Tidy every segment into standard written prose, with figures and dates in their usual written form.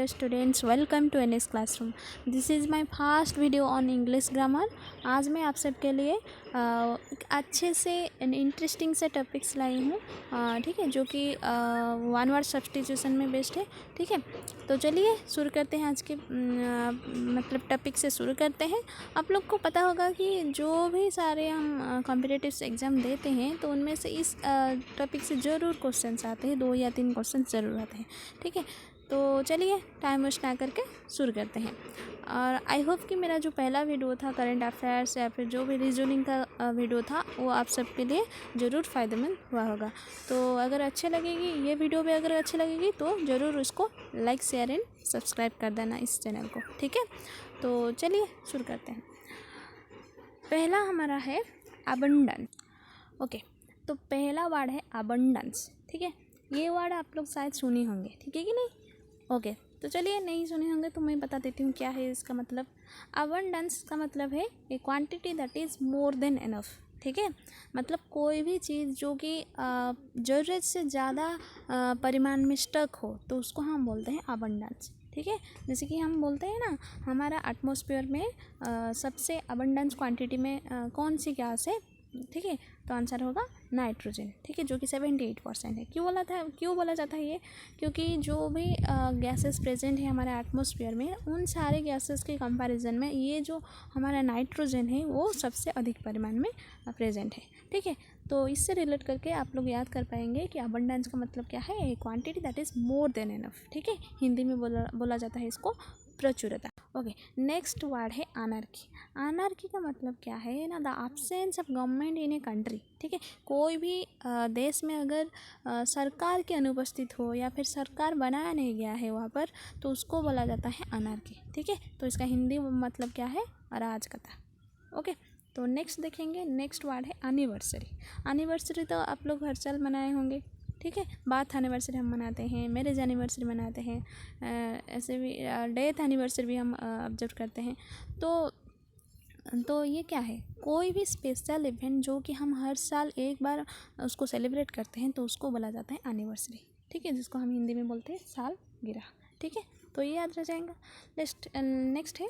dear students, welcome to NS Classroom. This is my first video on English grammar. आज मैं आप सबके लिए एक अच्छे से इंटरेस्टिंग से टॉपिक्स लाई हूँ, ठीक है, जो कि वन वर्ड सब्स्टिट्यूशन में बेस्ड है। ठीक है, तो चलिए शुरू करते हैं। आज के मतलब टॉपिक से शुरू करते हैं। आप लोग को पता होगा कि जो भी सारे हम कॉम्पिटिटिव एग्ज़ाम देते हैं तो उनमें से इस टॉपिक से ज़रूर क्वेश्चंस आते हैं, 2 या 3 क्वेश्चन ज़रूर आते हैं। ठीक है, तो चलिए टाइम वेस्ट ना करके शुरू करते हैं। और आई होप कि मेरा जो पहला वीडियो था करंट अफेयर्स या फिर जो भी रीजनिंग का वीडियो था वो आप सबके लिए ज़रूर फ़ायदेमंद हुआ होगा। तो अगर अच्छे लगेगी ये वीडियो भी, अगर अच्छी लगेगी तो ज़रूर उसको लाइक शेयर एंड सब्सक्राइब कर देना इस चैनल को। ठीक है, तो चलिए शुरू करते हैं। पहला हमारा है अबंडेंस। ओके, तो पहला वर्ड है अबंडेंस। ठीक है, ये वर्ड आप लोग शायद सुनी होंगे, ठीक है कि नहीं? ओके, तो चलिए नहीं सुने होंगे तो मैं बता देती हूँ क्या है इसका मतलब। अबंडेंस का मतलब है ए quantity that is more than enough. ठीक है, मतलब कोई भी चीज़ जो कि ज़रूरत से ज़्यादा परिमाण में स्टक हो तो उसको हम बोलते हैं अबंडेंस। ठीक है, जैसे कि हम बोलते हैं ना, हमारा एटमॉस्फेयर में सबसे अबंडेंस क्वांटिटी में कौन सी गैस है? ठीक है, तो आंसर होगा नाइट्रोजन। ठीक है, जो कि 78% है। क्यों बोला जाता है ये? क्योंकि जो भी गैसेस प्रेजेंट है हमारे एटमॉस्फेयर में, उन सारे गैसेस के कंपैरिजन में ये जो हमारा नाइट्रोजन है वो सबसे अधिक परिमाण में प्रेजेंट है। ठीक है, तो इससे रिलेट करके आप लोग याद कर पाएंगे कि अबंडेंस का मतलब क्या है? Quantity that is more than enough. ठीक है, हिंदी में बोला जाता है इसको प्रचुरता। ओके, नेक्स्ट वर्ड है अनार्की। अनार्की का मतलब क्या है ना? The absence of government in a country. ठीक है, कोई भी देश में अगर सरकार की अनुपस्थित हो या फिर सरकार बनाया नहीं गया है वहाँ पर, तो उसको बोला जाता है अनार्की। ठीक है, तो इसका हिंदी मतलब क्या है? अराजकता। ओके, तो नेक्स्ट देखेंगे। नेक्स्ट वर्ड है एनिवर्सरी। एनिवर्सरी तो आप लोग हर साल मनाए होंगे। ठीक है, बार्थ एनिवर्सरी हम मनाते हैं, मैरिज एनिवर्सरी मनाते हैं, ऐसे भी डेथ एनिवर्सरी भी हम ऑब्जर्व करते हैं। तो ये क्या है? कोई भी स्पेशल इवेंट जो कि हम हर साल एक बार उसको सेलिब्रेट करते हैं तो उसको बोला जाता है एनिवर्सरी। ठीक है, जिसको हम हिंदी में बोलते हैं सालगिरह। ठीक है, तो ये याद रह जाएगा। नेक्स्ट है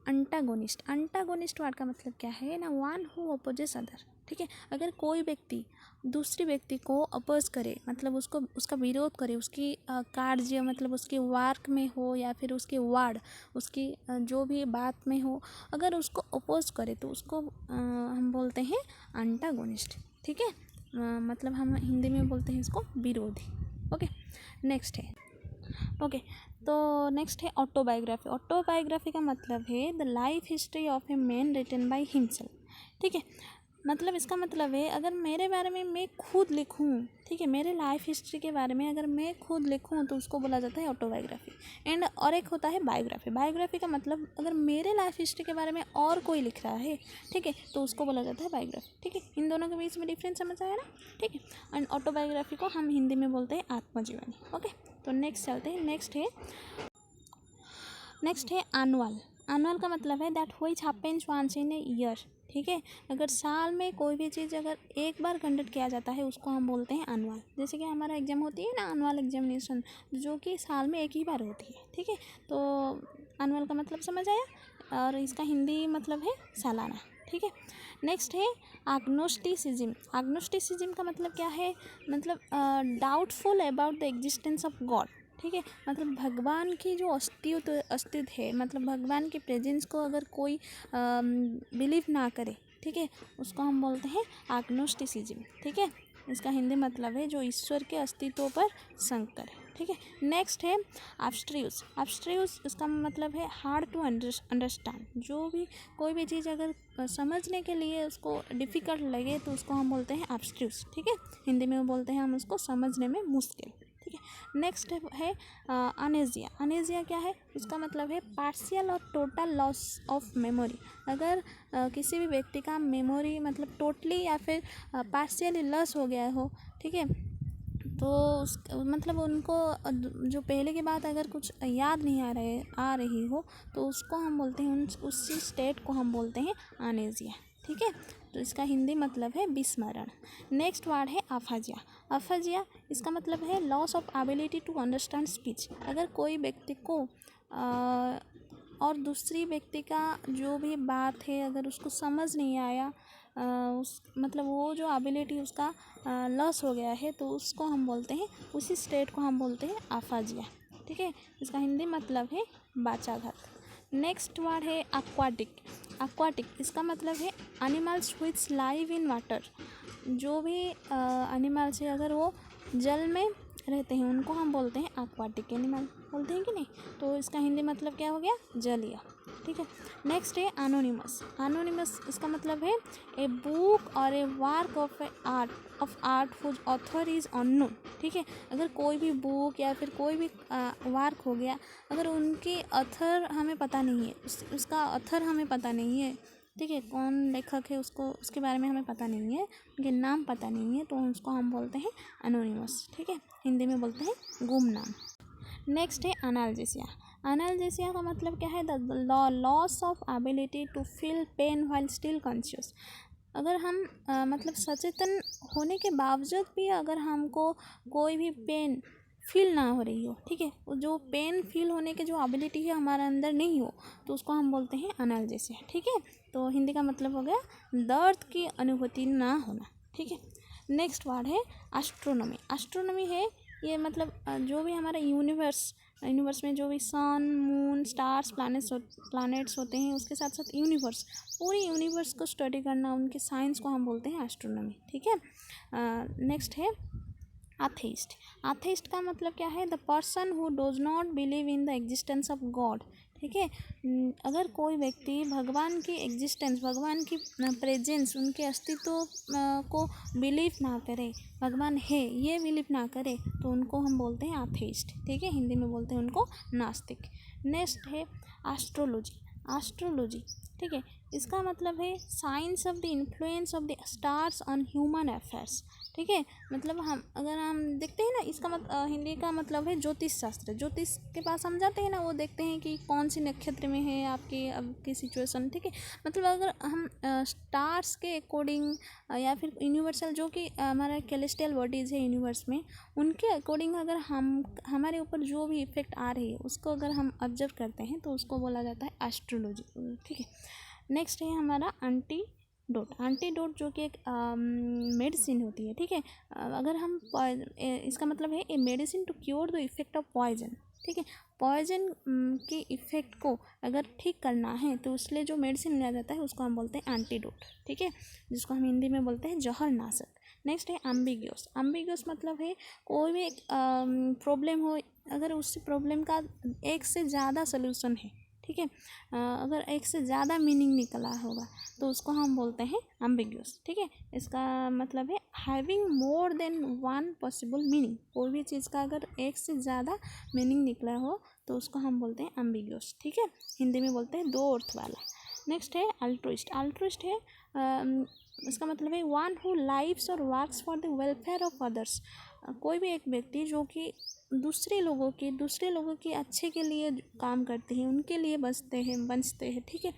अंटागोनिस्ट। अंटागोनिस्ट वर्ड का मतलब क्या है ना? One who opposes other. ठीक है, अगर कोई व्यक्ति दूसरे व्यक्ति को अपोज करे, मतलब उसका विरोध करे, उसकी कार्य मतलब उसके वर्क में हो या फिर उसके वर्ड, उसकी जो भी बात में हो, अगर उसको अपोज करे तो उसको हम बोलते हैं अंटागोनिस्ट। ठीक है, मतलब हम हिंदी में बोलते हैं इसको विरोधी। ओके, नेक्स्ट है नेक्स्ट है ऑटोबायोग्राफी। ऑटोबायोग्राफी का मतलब है the life history of a man written by himself. ठीक है, मतलब इसका मतलब है अगर मेरे बारे में मैं खुद लिखूं, ठीक है, मेरे लाइफ हिस्ट्री के बारे में अगर मैं खुद लिखूं तो उसको बोला जाता है ऑटोबायोग्राफी। एंड और एक होता है बायोग्राफी। बायोग्राफी का मतलब अगर मेरे लाइफ हिस्ट्री के बारे में और कोई लिख रहा है, ठीक है, तो उसको बोला जाता है बायोग्राफी। ठीक है, इन दोनों के बीच में डिफरेंस समझ आया ना? ठीक है, एंड ऑटोबायोग्राफी को हम हिंदी में बोलते हैं आत्मजीवनी। ओके, तो नेक्स्ट चलते हैं। नेक्स्ट है एनुअल। एनुअल का मतलब है that which happens once in a year. ठीक है, अगर साल में कोई भी चीज़ अगर एक बार कंडक्ट किया जाता है उसको हम बोलते हैं एनुअल। जैसे कि हमारा एग्जाम होती है ना, एनुअल एग्जामिनेशन, जो कि साल में एक ही बार होती है। ठीक है, तो एनुअल का मतलब समझ आया, और इसका हिंदी मतलब है सालाना। ठीक है, नेक्स्ट है आग्नोस्टिसिज्म। आग्नोस्टिसिज्म का मतलब क्या है? मतलब doubtful about the existence of God. ठीक है, मतलब भगवान की जो अस्तित्व है, मतलब भगवान की प्रेजेंस को अगर कोई बिलीव ना करे, ठीक है, उसको हम बोलते हैं आग्नोस्टिसिज्म। ठीक है, इसका हिंदी मतलब है जो ईश्वर के अस्तित्व पर शंका करे। ठीक है, नेक्स्ट है एब्स्ट्रूस। एब्स्ट्रूस इसका मतलब है हार्ड टू अंडरस्टैंड। जो भी कोई भी चीज़ अगर समझने के लिए उसको डिफ़िकल्ट लगे तो उसको हम बोलते हैं एब्स्ट्रूस। ठीक है, हिंदी में बोलते हैं हम उसको समझने में मुश्किल। ठीक है, नेक्स्ट है अनेजिया। अनेजिया क्या है? उसका मतलब है पार्शियल और टोटल लॉस ऑफ मेमोरी। अगर किसी भी व्यक्ति का मेमोरी मतलब टोटली या फिर पार्शियली लॉस हो गया हो, ठीक है, तो मतलब उनको जो पहले की बात अगर कुछ याद नहीं आ रही हो तो उसको हम बोलते हैं उसी स्टेट को हम बोलते हैं अनेजिया। ठीक है, तो इसका हिंदी मतलब है विस्मरण। नेक्स्ट वर्ड है अफाजिया। अफाजिया इसका मतलब है loss of ability to understand speech. अगर कोई व्यक्ति को और दूसरी व्यक्ति का जो भी बात है अगर उसको समझ नहीं आया, उस मतलब वो जो एबिलिटी उसका लॉस हो गया है, तो उसको हम बोलते हैं, उसी स्टेट को हम बोलते हैं अफाजिया। ठीक है, इसका हिंदी मतलब है बाचाघात। नेक्स्ट वर्ड है एक्वाटिक। एक्वाटिक इसका मतलब है animals which live in water. जो भी एनिमल्स है अगर वो जल में रहते हैं उनको हम बोलते हैं एक्वाटिक एनिमल, बोलते हैं कि नहीं। तो इसका हिंदी मतलब क्या हो गया, जलीय। ठीक है, नेक्स्ट है एनोनिमस। एनोनिमस इसका मतलब है ए बुक और a work of art whose author is unknown. ठीक है, अगर कोई भी बुक या फिर कोई भी वर्क हो गया, अगर उनके ऑथर हमें पता नहीं है, उसका ऑथर हमें पता नहीं है, ठीक है, कौन लेखक है उसको उसके बारे में हमें पता नहीं है, उनके नाम पता नहीं है, तो उसको हम बोलते हैं एनोनिमस। ठीक है, हिंदी में बोलते हैं गुमनाम। नेक्स्ट है एनाल्जेसिया। एनाल्जेसिया का मतलब क्या है, the loss of ability to feel pain while still conscious. अगर हम मतलब सचेतन होने के बावजूद भी अगर हमको कोई भी पेन फील ना हो रही हो, ठीक है, जो पेन फील होने के जो एबिलिटी है हमारे अंदर नहीं हो, तो उसको हम बोलते हैं एनाल्जेसिया। ठीक है, तो हिंदी का मतलब हो गया दर्द की अनुभूति ना होना। ठीक है, नेक्स्ट वर्ड है एस्ट्रोनॉमी। एस्ट्रोनॉमी है ये मतलब जो भी हमारा यूनिवर्स में जो भी सन, मून, स्टार्स, प्लैनेट्स होते हैं, उसके साथ साथ यूनिवर्स, पूरी यूनिवर्स को स्टडी करना, उनके साइंस को हम बोलते हैं एस्ट्रोनॉमी। ठीक है, नेक्स्ट है एथेइस्ट। एथेइस्ट का मतलब क्या है, the person who dose not believe in the existence of God. ठीक है, अगर कोई व्यक्ति भगवान की एग्जिस्टेंस, भगवान की प्रेजेंस, उनके अस्तित्व को बिलीव ना करे, भगवान है ये बिलीव ना करे, तो उनको हम बोलते हैं एथेइस्ट। ठीक है, हिंदी में बोलते हैं उनको नास्तिक। नेक्स्ट है एस्ट्रोलॉजी। एस्ट्रोलॉजी, ठीक है, इसका मतलब है science of the influence of the stars on human affairs. ठीक है, मतलब अगर हम देखते हैं ना, इसका हिंदी का मतलब है ज्योतिष शास्त्र। ज्योतिष के पास हम जाते हैं ना, वो देखते हैं कि कौन सी नक्षत्र में है आपकी अब की सिचुएशन। ठीक है, मतलब अगर हम स्टार्स के अकॉर्डिंग या फिर यूनिवर्सल जो कि हमारा कैलेस्टियल बॉडीज़ है यूनिवर्स में, उनके अकॉर्डिंग अगर हमारे ऊपर जो भी इफेक्ट आ रही है उसको अगर हम ऑब्जर्व करते हैं, तो उसको बोला जाता है एस्ट्रोलॉजी। ठीक है, नेक्स्ट है हमारा एंटीडोट जो कि एक मेडिसिन होती है। ठीक है, अगर हम इसका मतलब है a medicine to cure the effect of poison. ठीक है, पॉइजन के इफ़ेक्ट को अगर ठीक करना है तो उसके जो मेडिसिन लिया जाता है उसको हम बोलते हैं एंटीडोट। ठीक है, जिसको हम हिंदी में बोलते हैं जहर नाशक। नेक्स्ट है एम्बिग्यूस। एम्बिग्यूस मतलब है कोई भी एक प्रॉब्लम हो, अगर उस प्रॉब्लम का एक से ज़्यादा सोल्यूशन है, ठीक है, अगर एक से ज़्यादा मीनिंग निकला होगा तो उसको हम बोलते हैं एम्बिग्यूस। ठीक है, इसका मतलब है having more than one possible meaning. कोई भी चीज़ का अगर एक से ज़्यादा मीनिंग निकला हो तो उसको हम बोलते हैं एम्बिग्यूस। ठीक है, हिंदी में बोलते हैं दो अर्थ वाला। नेक्स्ट है अल्ट्रुइस्ट। अल्ट्रुइस्ट है इसका मतलब है वन हु लाइव्स और works for the welfare of others. कोई भी एक व्यक्ति जो कि दूसरे लोगों के अच्छे के लिए काम करते हैं, उनके लिए बचते हैं। ठीक है,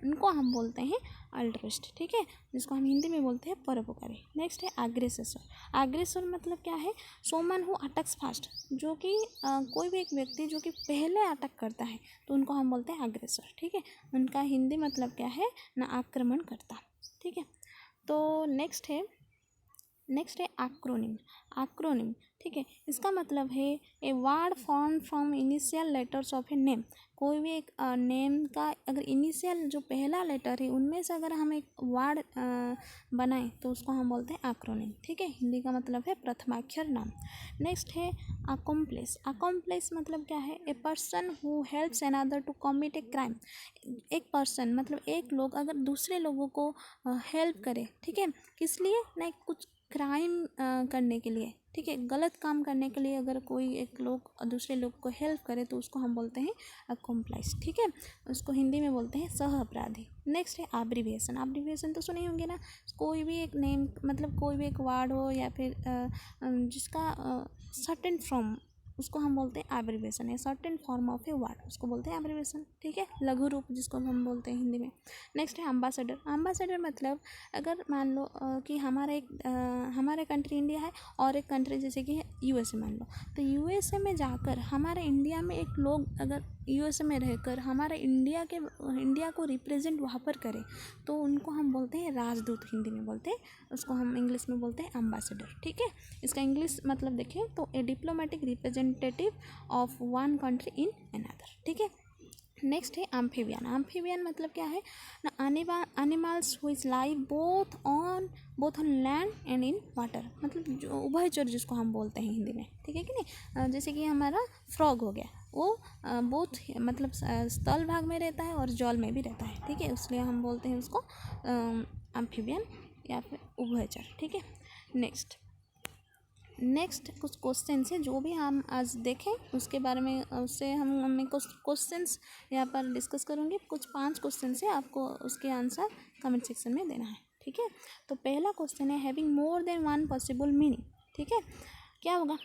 उनको हम बोलते हैं अल्ट्रुइस्ट। ठीक है, जिसको हम हिंदी में बोलते हैं परोपकारी। नेक्स्ट है एग्रेसर। एग्रेसर मतलब क्या है, सोमन हु अटैक्स फास्ट। जो कि कोई भी एक व्यक्ति जो कि पहले अटैक करता है तो उनको हम बोलते हैं एग्रेसर। ठीक है, उनका हिंदी मतलब क्या है ना, आक्रमण करता। ठीक है, तो नेक्स्ट है एक्रोनिम। ठीक है, इसका मतलब है a word form from initial letters of a name. कोई भी एक नेम का अगर इनिशियल जो पहला लेटर है उनमें से अगर हम एक वर्ड बनाएं तो उसको हम बोलते हैं एक्रोनिम। ठीक है, हिंदी का मतलब है प्रथमाक्षर नाम। नेक्स्ट है अकम्प्लिस। अकम्प्लिस मतलब क्या है, a person who helps another to commit a crime. एक पर्सन मतलब एक लोग अगर दूसरे लोगों को हेल्प करे, ठीक है, किस लिए, नहीं कुछ क्राइम करने के लिए, ठीक है, गलत काम करने के लिए अगर कोई एक लोग दूसरे लोग को हेल्प करे तो उसको हम बोलते हैं अकम्प्लाइज। ठीक है, उसको हिंदी में बोलते हैं सह अपराधी। नेक्स्ट है एब्रीविएशन। एब्रीविएशन तो सुने होंगे ना, कोई भी एक नेम मतलब कोई भी एक वर्ड हो या फिर जिसका सर्टेन फॉर्म उसको हम बोलते हैं एब्रीविएशन, है certain form of a word, उसको बोलते हैं एब्रीविएशन, ठीक है, लघु रूप जिसको हम बोलते हैं हिंदी में। नेक्स्ट है एम्बेसडर। एम्बेसडर मतलब अगर मान लो कि हमारा कंट्री इंडिया है और एक कंट्री जैसे कि है यूएसए मान लो, तो यूएसए में जाकर हमारे इंडिया में एक लोग अगर यूएसए में रहकर हमारे इंडिया को रिप्रेजेंट वहाँ पर करें तो उनको हम बोलते हैं राजदूत, हिंदी में बोलते हैं, उसको हम इंग्लिश में बोलते हैं एम्बेसडर, ठीक है। इसका इंग्लिश मतलब देखें तो a diplomatic representative of one country in another, ठीक है। नेक्स्ट है एम्फीबियन। एम्फीबियन मतलब क्या है ना, animals हुइज live both on land and in water, मतलब जो उभयचर जिसको हम बोलते हैं हिंदी में, ठीक है कि नहीं। जैसे कि हमारा फ्रॉग हो गया, वो बोथ मतलब स्थल भाग में रहता है और जल में भी रहता है, ठीक है, इसलिए हम बोलते हैं उसको एम्फीबियन या फिर उभयचर, ठीक है। नेक्स्ट कुछ क्वेश्चन है जो भी हम आज देखें उसके बारे में, उससे हमें कुछ क्वेश्चंस यहाँ पर डिस्कस करूँगी। कुछ 5 क्वेश्चन है, आपको उसके आंसर कमेंट सेक्शन में देना है, ठीक है। तो पहला क्वेश्चन है having more than one possible meaning, ठीक है, क्या होगा,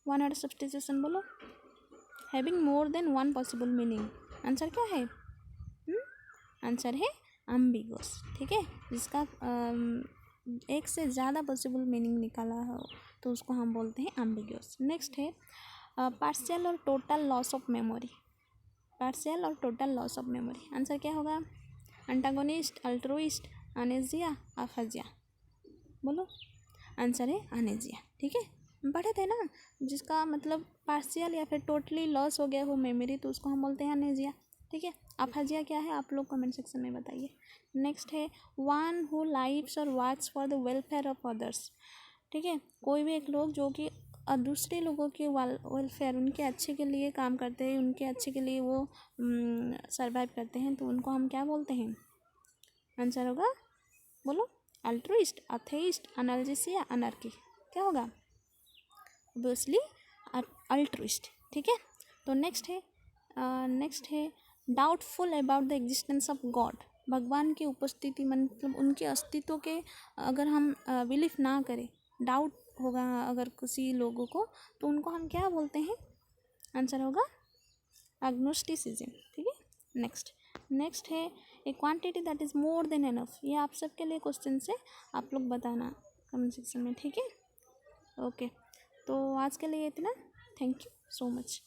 वन वर्ड सब्स्टिट्यूशन बोलो। Having more than one possible meaning, answer क्या है, आंसर है एम्बिगुअस, ठीक है, जिसका एक से ज़्यादा पॉसिबल मीनिंग निकाला हो तो उसको हम बोलते हैं एम्बिगुअस। नेक्स्ट है पार्शियल और total loss of memory. Partial और total loss of memory, answer क्या होगा, एंटागोनिस्ट, अल्ट्रुइस्ट, अनेजिया, अफजिया, बोलो, आंसर है अनेजिया, ठीक है। पढ़े थे ना, जिसका मतलब पार्शियल या फिर टोटली लॉस हो गया हो मेमोरी तो उसको हम बोलते हैं अनेजिया, ठीक है। अफजिया क्या है आप लोग कमेंट सेक्शन में बताइए। नेक्स्ट है वन हु लाइव्स और works for the welfare of others, ठीक है, कोई भी एक लोग जो कि दूसरे लोगों के वेलफेयर, उनके अच्छे के लिए काम करते हैं, उनके अच्छे के लिए वो सर्वाइव करते हैं, तो उनको हम क्या बोलते हैं, आंसर होगा, बोलो, अल्ट्रुइस्ट, अथेइस्ट, एनालिसिस या अनर्की, क्या होगा, ऑब्वियसली अल्ट्रुइस्ट, ठीक है। तो नेक्स्ट है doubtful about the existence of God. भगवान की उपस्थिति मतलब उनके अस्तित्व के अगर हम बिलीव ना करें, डाउट होगा अगर किसी लोगों को, तो उनको हम क्या बोलते हैं, आंसर होगा एग्नोस्टिसिज्म, ठीक है। नेक्स्ट है ए quantity that is more than enough. ये आप सबके लिए क्वेश्चन है, आप लोग बताना कमेंट सेक्शन में, ठीक है। ओके, तो आज के लिए इतना, थैंक यू सो मच।